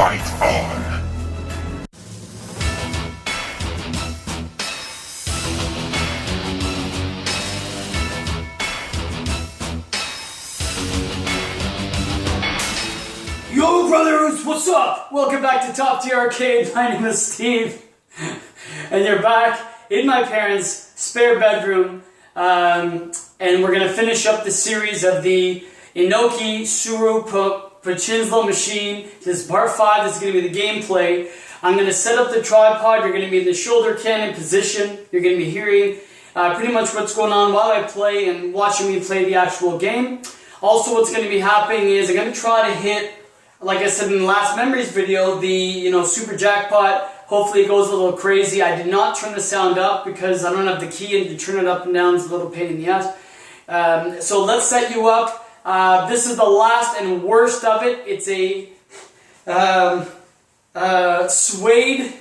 Fight on. Yo brothers, what's up? Welcome back to Top Tier Arcade. My name is Steve, and you're back in my parents' spare bedroom, and we're gonna finish up the series of the Inoki Suro Pachislo machine. This is part 5. This is gonna be the gameplay. I'm gonna set up the tripod. You're gonna be in the shoulder cannon position. You're gonna be hearing pretty much what's going on while I play and watching me play the actual game. Also, what's gonna be happening is I'm gonna try to hit, like I said in the last memories video, the super jackpot. Hopefully it goes a little crazy. I did not turn the sound up because I don't have the key, and to turn it up and down is a little pain in the ass. So let's set you up. This is the last and worst of it. It's a suede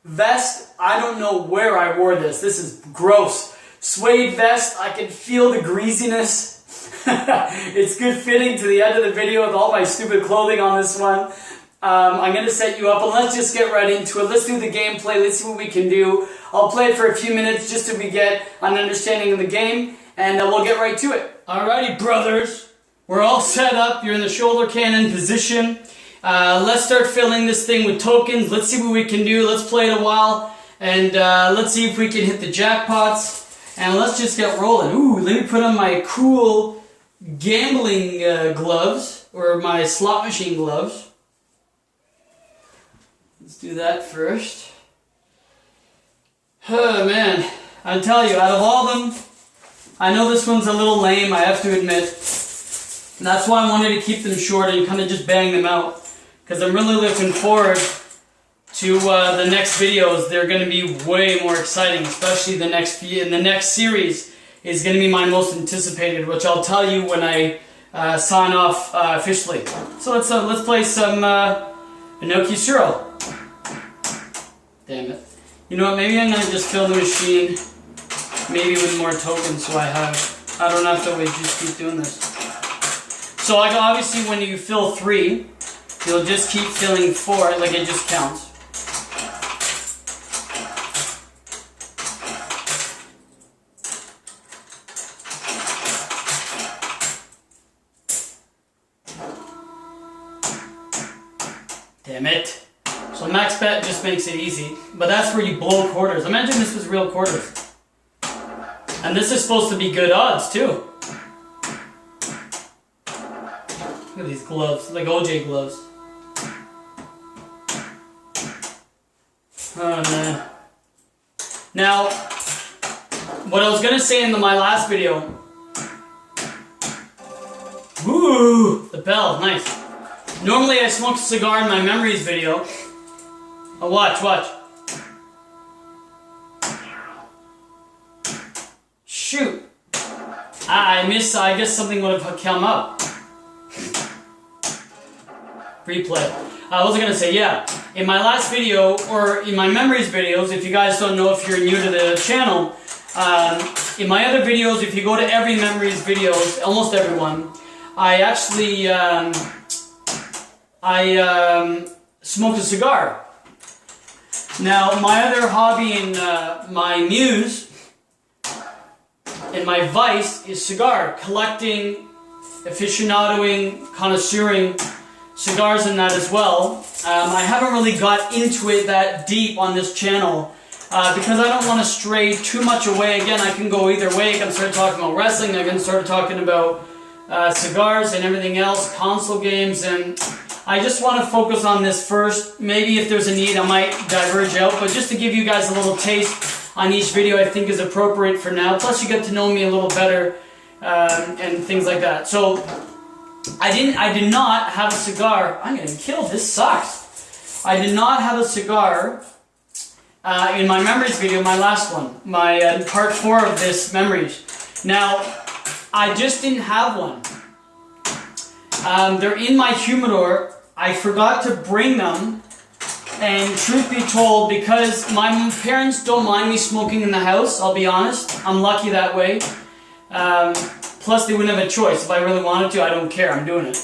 vest. I don't know where I wore this. This is gross. Suede vest. I can feel the greasiness. It's good fitting to the end of the video with all my stupid clothing on this one. I'm going to set you up, and let's just get right into it. Let's do the gameplay. Let's see what we can do. I'll play it for a few minutes just so we get an understanding of the game, and we'll get right to it. Alrighty, brothers. We're all set up. You're in the shoulder cannon position. Let's start filling this thing with tokens. Let's see what we can do. Let's play it a while, and let's see if we can hit the jackpots. And let's just get rolling. Ooh, let me put on my cool gambling gloves, or my slot machine gloves. Let's do that first. Oh man, I tell you, out of all of them, I know this one's a little lame, I have to admit. And that's why I wanted to keep them short and kind of just bang them out, because I'm really looking forward to the next videos. They're going to be way more exciting, especially the next series is going to be my most anticipated, which I'll tell you when I sign off officially. So let's play some Inoki Suro. Damn it. You know what, maybe I'm going to just fill the machine maybe with more tokens so I don't have to always just keep doing this. So like obviously when you fill 3, you'll just keep filling 4, like it just counts. Damn it. So max bet just makes it easy, but that's where you blow quarters. Imagine this was real quarters. And this is supposed to be good odds too. Look at these gloves, like OJ gloves. Oh man. Now, what I was gonna say in my last video. Ooh, the bell, nice. Normally I smoke a cigar in my memories video. Oh, watch. Shoot. I missed, I guess something would have come up. Replay. I was gonna say, yeah, in my last video, or in my memories videos, if you guys don't know, if you're new to the channel, in my other videos, if you go to every memories videos, almost everyone, I actually, smoked a cigar. Now, my other hobby and my muse and my vice is cigar collecting, aficionadoing, connoisseuring cigars and that as well. I haven't really got into it that deep on this channel because I don't want to stray too much away. Again, I can go either way. I can start talking about wrestling, I can start talking about cigars and everything else, console games, and I just want to focus on this first. Maybe if there's a need, I might diverge out, but just to give you guys a little taste on each video I think is appropriate for now. Plus you get to know me a little better and things like that. So I did not have a cigar. I'm getting killed, this sucks. I did not have a cigar in my memories video, my last one, my part 4 of this memories. Now, I just didn't have one. They're in my humidor. I forgot to bring them, and truth be told, because my parents don't mind me smoking in the house, I'll be honest, I'm lucky that way. Plus they wouldn't have a choice. If I really wanted to, I don't care, I'm doing it.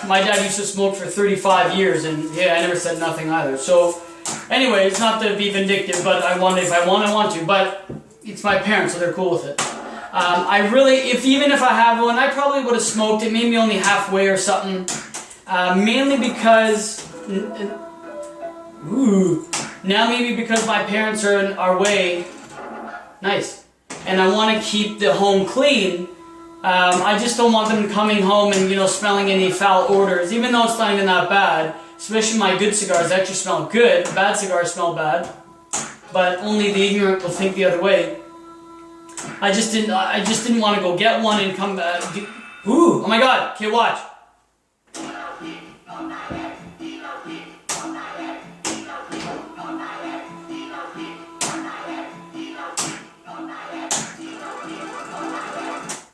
my dad used to smoke for 35 years, and yeah, I never said nothing either. So, anyway, it's not to be vindictive, but if I want to. But it's my parents, so they're cool with it. I really, even if I have one, I probably would have smoked it, maybe only halfway or something. Mainly because, now maybe because my parents are in our way, nice, and I want to keep the home clean. I just don't want them coming home and, smelling any foul odors, even though it's not even that bad. Especially my good cigars actually smell good. Bad cigars smell bad, but only the ignorant will think the other way. I just didn't want to go get one and come back. Ooh, oh my God! Okay, watch.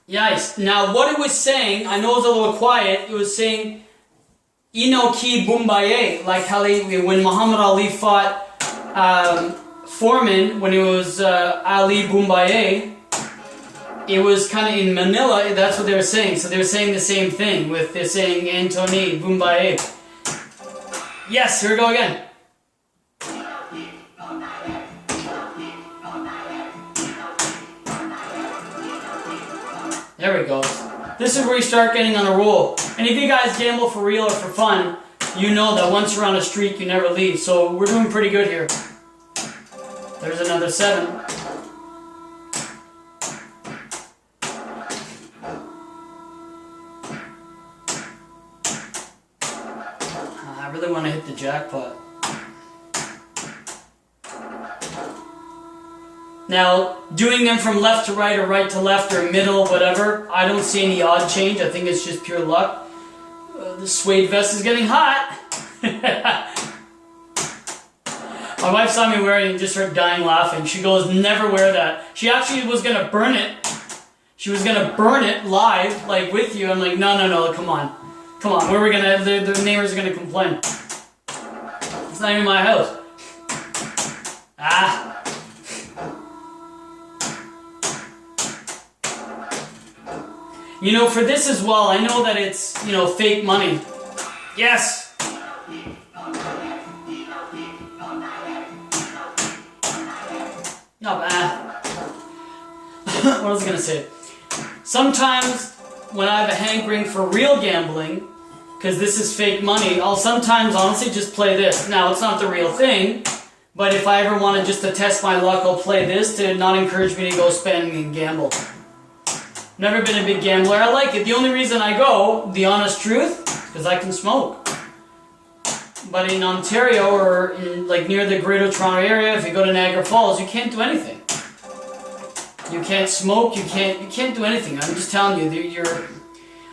Nice. Now, what it was saying, I know it was a little quiet. It was saying Inoki Bumbaye, like how when Muhammad Ali fought Foreman, when it was Ali Bumbaye, it was kind of in Manila. That's what they were saying. So they were saying the same thing with they're saying Anthony Bumbaye. Yes, here we go again. There we go. This is where you start getting on a roll. And if you guys gamble for real or for fun, you know that once you're on a streak, you never leave. So we're doing pretty good here. There's another 7. I really want to hit the jackpot. Now, doing them from left to right or right to left or middle, whatever, I don't see any odd change. I think it's just pure luck. The suede vest is getting hot. My wife saw me wearing it and just started dying laughing. She goes, never wear that. She actually was going to burn it. She was going to burn it live, like with you. I'm like, no, come on. Come on, where are we going to, the neighbors are going to complain. It's not even my house. Ah. For this as well, I know that it's, fake money. Yes! Not bad. What was I going to say? Sometimes, when I have a hankering for real gambling, because this is fake money, I'll sometimes honestly just play this. Now, it's not the real thing, but if I ever want just to test my luck, I'll play this to not encourage me to go spend and gamble. Never been a big gambler. I like it. The only reason I go, the honest truth, because I can smoke. But in Ontario or in near the Greater Toronto area, if you go to Niagara Falls, you can't do anything. You can't smoke. You can't do anything. I'm just telling you,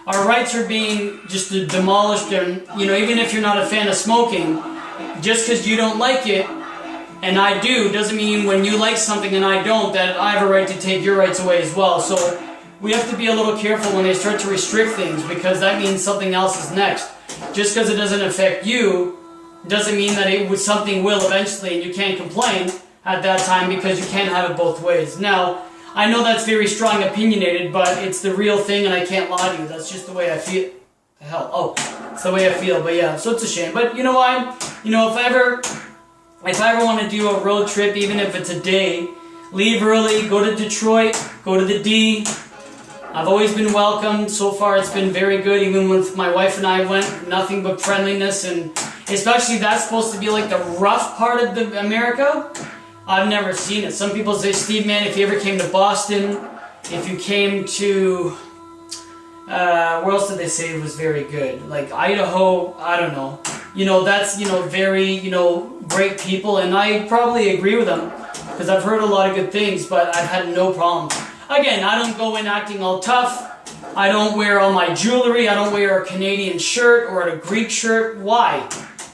our rights are being just demolished. And even if you're not a fan of smoking, just because you don't like it, and I do, doesn't mean when you like something and I don't, that I have a right to take your rights away as well. So we have to be a little careful when they start to restrict things, because that means something else is next. Just because it doesn't affect you doesn't mean that something will eventually, and you can't complain at that time because you can't have it both ways. Now, I know that's very strong opinionated, but it's the real thing and I can't lie to you. That's just the way I feel. The hell? Oh, it's the way I feel. But yeah, so it's a shame. But you know what? If I ever want to do a road trip, even if it's a day, leave early, go to Detroit, go to the D. I've always been welcomed. So far it's been very good. Even with my wife and I went, nothing but friendliness, and especially that's supposed to be like the rough part of America. I've never seen it. Some people say, Steve, man, if you ever came to Boston, if you came to, where else did they say it was very good? Like Idaho, I don't know. That's, very, great people, and I probably agree with them because I've heard a lot of good things, but I've had no problem. Again, I don't go in acting all tough. I don't wear all my jewelry. I don't wear a Canadian shirt or a Greek shirt. Why?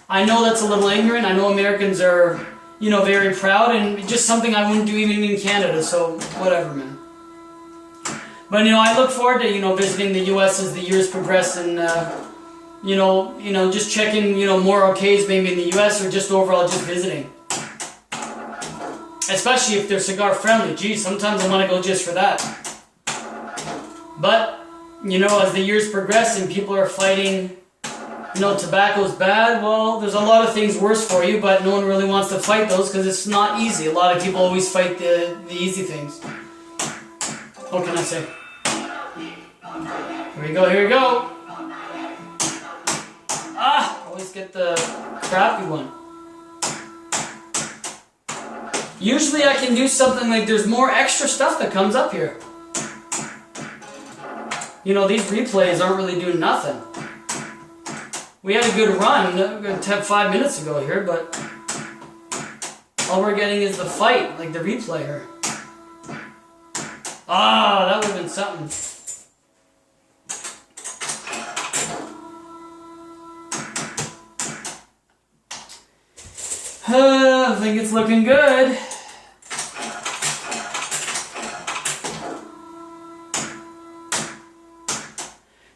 I know that's a little ignorant. I know Americans are, very proud, and just something I wouldn't do even in Canada, so whatever, man. But, I look forward to, visiting the U.S. as the years progress, and, just checking, more arcades maybe in the U.S. or just overall just visiting. Especially if they're cigar friendly. Geez, sometimes I want to go just for that. But, as the years progress and people are fighting You know, tobacco's bad. Well, there's a lot of things worse for you, but no one really wants to fight those because it's not easy. A lot of people always fight the easy things. What can I say? Here we go, here we go. Ah, always get the crappy one. Usually I can do something like there's more extra stuff that comes up here. You know, these replays aren't really doing nothing. We had a good run 5 minutes ago here, but all we're getting is the fight, like the replay here. Ah, that would have been something. I think it's looking good.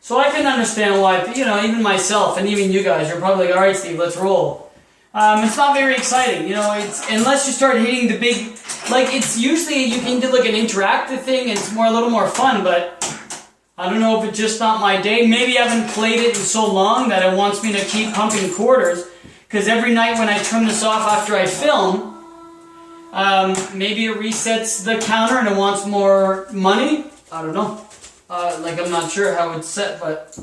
So I can understand why, you know, even myself and even you guys, you're probably like, alright Steve, let's roll. It's not very exciting, you know, it's unless you start hitting the big, like it's usually you can do like an interactive thing and it's a little more fun, but I don't know if it's just not my day. Maybe I haven't played it in so long that it wants me to keep pumping quarters, because every night when I turn this off after I film, maybe it resets the counter and it wants more money. I don't know. Like I'm not sure how it's set, but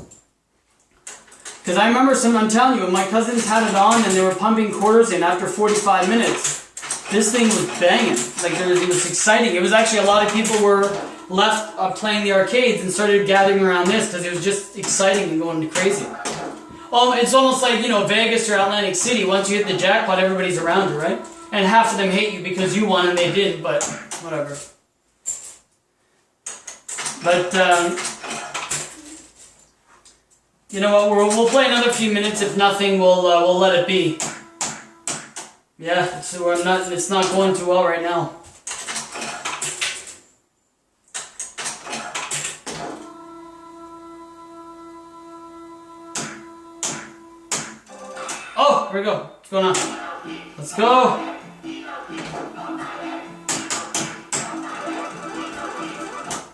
because I remember I'm telling you, when my cousins had it on and they were pumping quarters in after 45 minutes, this thing was banging. Like it was exciting. It was actually a lot of people were left playing the arcades and started gathering around this because it was just exciting and going crazy. Oh, it's almost like, you know, Vegas or Atlantic City. Once you hit the jackpot, everybody's around you, right? And half of them hate you because you won and they didn't, but whatever. But, you know what, we'll play another few minutes. If nothing, we'll let it be. Yeah, so it's not going too well right now. Oh, here we go. What's going on? Let's go.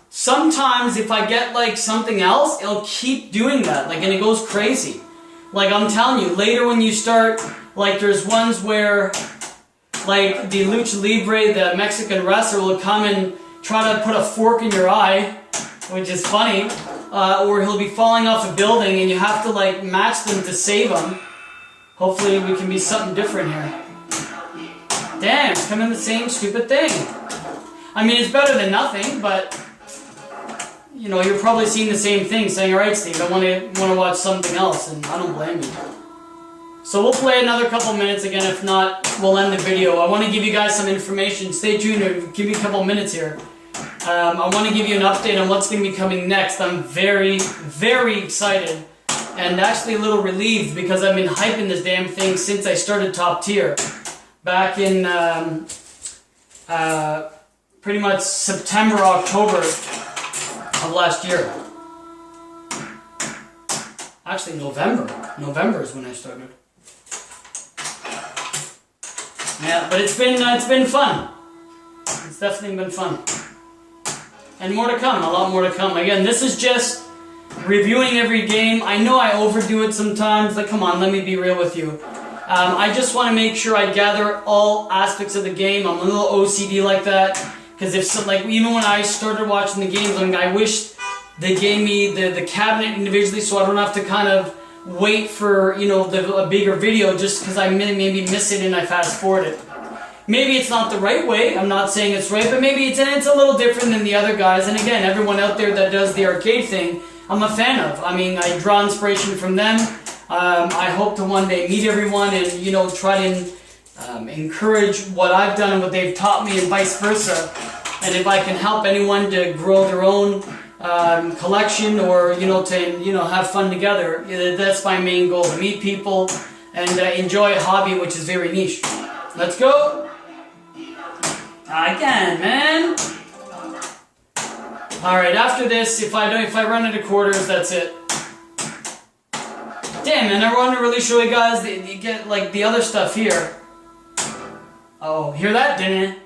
Sometimes if I get like something else, it'll keep doing that, like, and it goes crazy. Like I'm telling you, later when you start, like there's ones where, like the Lucha Libre, the Mexican wrestler will come and try to put a fork in your eye, which is funny, or he'll be falling off a building and you have to like match them to save him. Hopefully we can be something different here. Damn, it's coming the same stupid thing. I mean, it's better than nothing, but you know, you're probably seeing the same thing, saying, alright Steve, I want to watch something else, and I don't blame you. So we'll play another couple minutes again. If not, we'll end the video. I want to give you guys some information. Stay tuned and give me a couple minutes here. I want to give you an update on what's going to be coming next. I'm very, very excited and actually a little relieved because I've been hyping this damn thing since I started Top Tier back in pretty much September, October of last year. Actually, November. November is when I started. Yeah, but it's been fun. It's definitely been fun. And more to come, a lot more to come. Again, this is just reviewing every game. I know I overdo it sometimes. Like, come on, let me be real with you. I just want to make sure I gather all aspects of the game. I'm a little OCD like that. Because even when I started watching the games, I wish they gave me the cabinet individually so I don't have to kind of wait for, you know, a bigger video just because I maybe miss it and I fast forward it. Maybe it's not the right way. I'm not saying it's right, but maybe it's a little different than the other guys. And again, everyone out there that does the arcade thing, I'm a fan of. I mean, I draw inspiration from them. I hope to one day meet everyone and, you know, try to encourage what I've done and what they've taught me and vice versa. And if I can help anyone to grow their own collection or, you know, to, you know, have fun together, that's my main goal, to meet people and enjoy a hobby which is very niche. Let's go. Again, man. Alright, after this, if I run into quarters, that's it. Damn, man, I wanted to really show you guys, you get, like, the other stuff here. Oh, hear that, didn't it?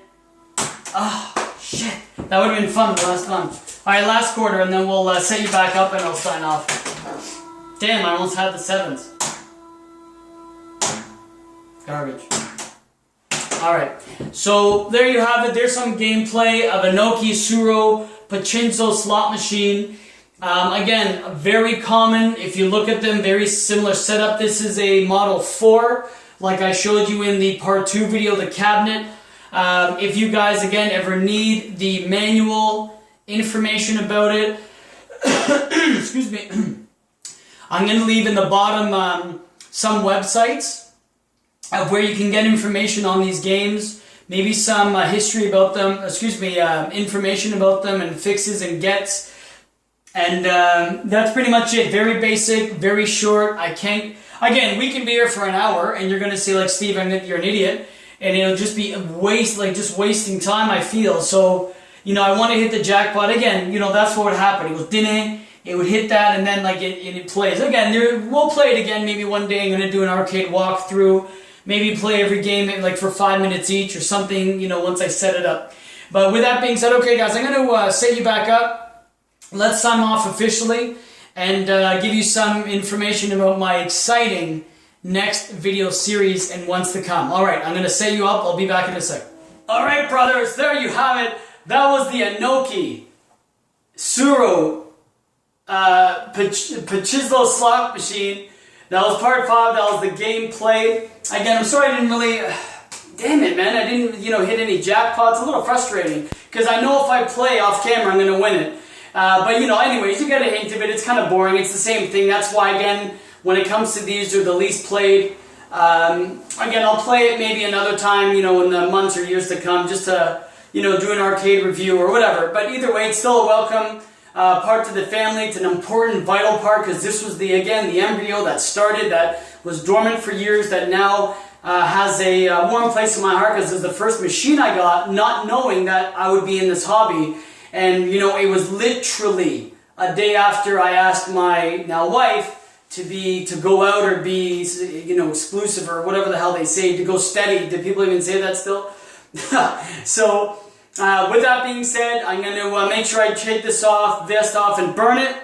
Oh, shit. That would have been fun, the last one. Alright, last quarter, and then we'll set you back up and I'll sign off. Damn, I almost had the sevens. Garbage. Alright, so there you have it. There's some gameplay of Inoki Suro Pachislo slot machine. Again, very common. If you look at them, very similar setup. This is a Model 4, like I showed you in the Part 2 video, the cabinet. If you guys, again, ever need the manual information about it, excuse me, I'm going to leave in the bottom some websites of where you can get information on these games, maybe some history about them, information about them and fixes and gets. And that's pretty much it. Very basic, very short. Again, we can be here for an hour and you're going to say, like, Steve, you're an idiot. And it'll just be just wasting time, I feel. So, I want to hit the jackpot. Again, that's what would happen. It was dine, it would hit that, and then, it plays. Again, we'll play it again maybe one day. I'm going to do an arcade walkthrough. Maybe play every game, for 5 minutes each or something, once I set it up. But with that being said, okay, guys, I'm going to set you back up. Let's sign off officially and give you some information about my exciting next video series and ones to come. Alright, I'm going to set you up. I'll be back in a sec. Alright, brothers, there you have it. That was the Inoki Suro Pachislo slot machine. That was part 5. That was the gameplay. Again, I'm sorry I didn't really... damn it, man. I didn't, hit any jackpots. A little frustrating. Because I know if I play off camera, I'm going to win it. But, anyways, you get a hint of it. It's kind of boring. It's the same thing. That's why, again, when it comes to these, they're the least played. Again, I'll play it maybe another time, in the months or years to come, just to, do an arcade review or whatever. But either way, it's still a welcome part to the family. It's an important, vital part, because this was the embryo that started, that was dormant for years, that now has a warm place in my heart, because it was the first machine I got, not knowing that I would be in this hobby. And, it was literally a day after I asked my now wife to go out or be, exclusive or whatever the hell they say, to go steady. Do people even say that still? So, with that being said, I'm going to make sure I take this vest off and burn it.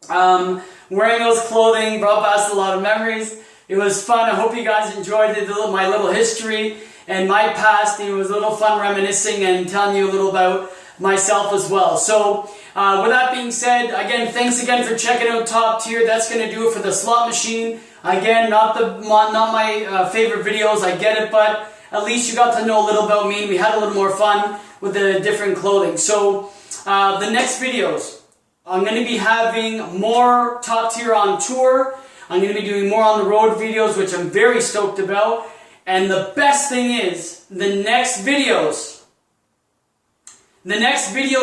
Wearing those clothing brought back a lot of memories. It was fun. I hope you guys enjoyed my little history and my past. It was a little fun reminiscing and telling you a little about myself as well. So, with that being said, again, thanks again for checking out Top Tier. That's going to do it for the slot machine. Again, not my favorite videos, I get it, but at least you got to know a little about me and we had a little more fun with the different clothing. So, the next videos, I'm going to be having more Top Tier on tour. I'm going to be doing more on the road videos, which I'm very stoked about. And the best thing is, the next video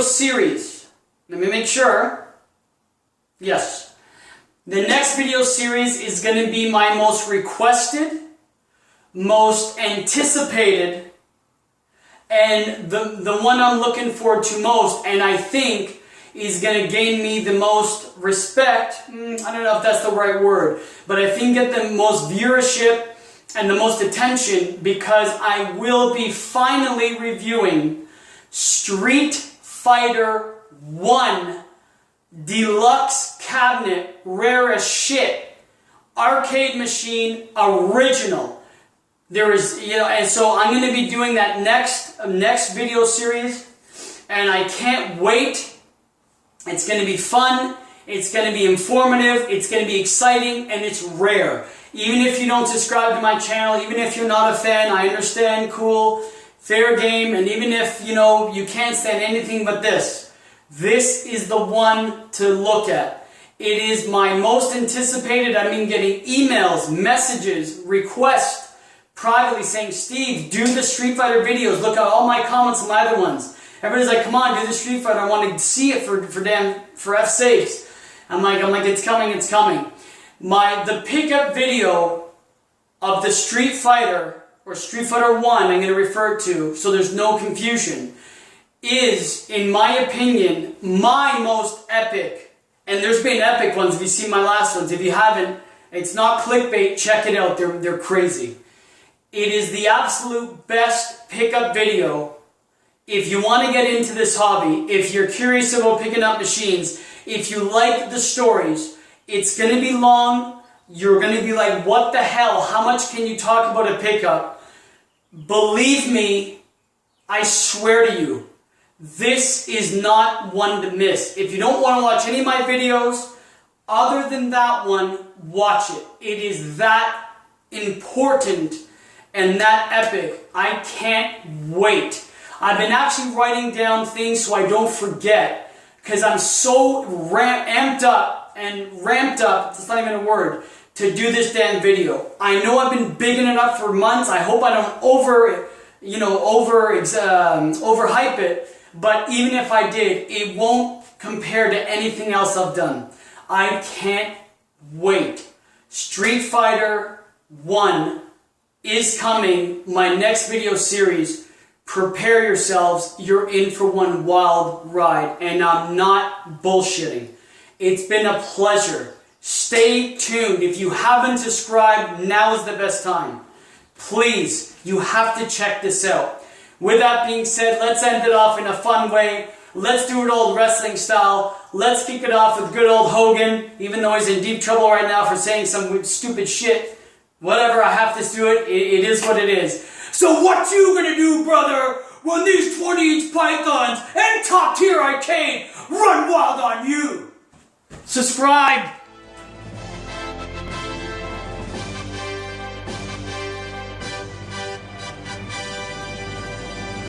series, let me make sure, yes, the next video series is going to be my most requested, most anticipated, and the one I'm looking forward to most, and I think is going to gain me the most respect. I don't know if that's the right word, but I think get the most viewership and the most attention, because I will be finally reviewing Street Fighter 1 Deluxe Cabinet, rare as shit, arcade machine, original. There is, and so I'm going to be doing that next video series, and I can't wait. It's going to be fun, it's going to be informative, it's going to be exciting, and it's rare. Even if you don't subscribe to my channel, even if you're not a fan, I understand, cool, fair game, and even if, you can't stand anything but this is the one to look at. It is my most anticipated. I've been getting emails, messages, requests, privately saying, Steve, do the Street Fighter videos, look at all my comments on my other ones. Everybody's like, come on, do the Street Fighter. I want to see it for F sakes. I'm like, it's coming, it's coming. The pickup video of the Street Fighter, or Street Fighter 1, I'm going to refer to, so there's no confusion, is, in my opinion, my most epic. And there's been epic ones if you've seen my last ones. If you haven't, it's not clickbait, check it out, they're crazy. It is the absolute best pickup video. If you want to get into this hobby, if you're curious about picking up machines, if you like the stories, it's going to be long, you're going to be like, what the hell? How much can you talk about a pickup? Believe me, I swear to you, this is not one to miss. If you don't want to watch any of my videos, other than that one, watch it. It is that important and that epic. I can't wait. I've been actually writing down things so I don't forget, because I'm so amped up, that's not even a word, to do this damn video. I know I've been bigging it up for months. I hope I don't overhype it, but even if I did, it won't compare to anything else I've done. I can't wait. Street Fighter 1 is coming, my next video series. Prepare yourselves, you're in for one wild ride, and I'm not bullshitting. It's been a pleasure. Stay tuned. If you haven't subscribed, now is the best time. Please, you have to check this out. With that being said, let's end it off in a fun way. Let's do it old wrestling style. Let's kick it off with good old Hogan, even though he's in deep trouble right now for saying some stupid shit. Whatever, I have to do it. It is what it is. So what you gonna do, brother, when these 20-inch pythons and top tier arcade run wild on you? Subscribe!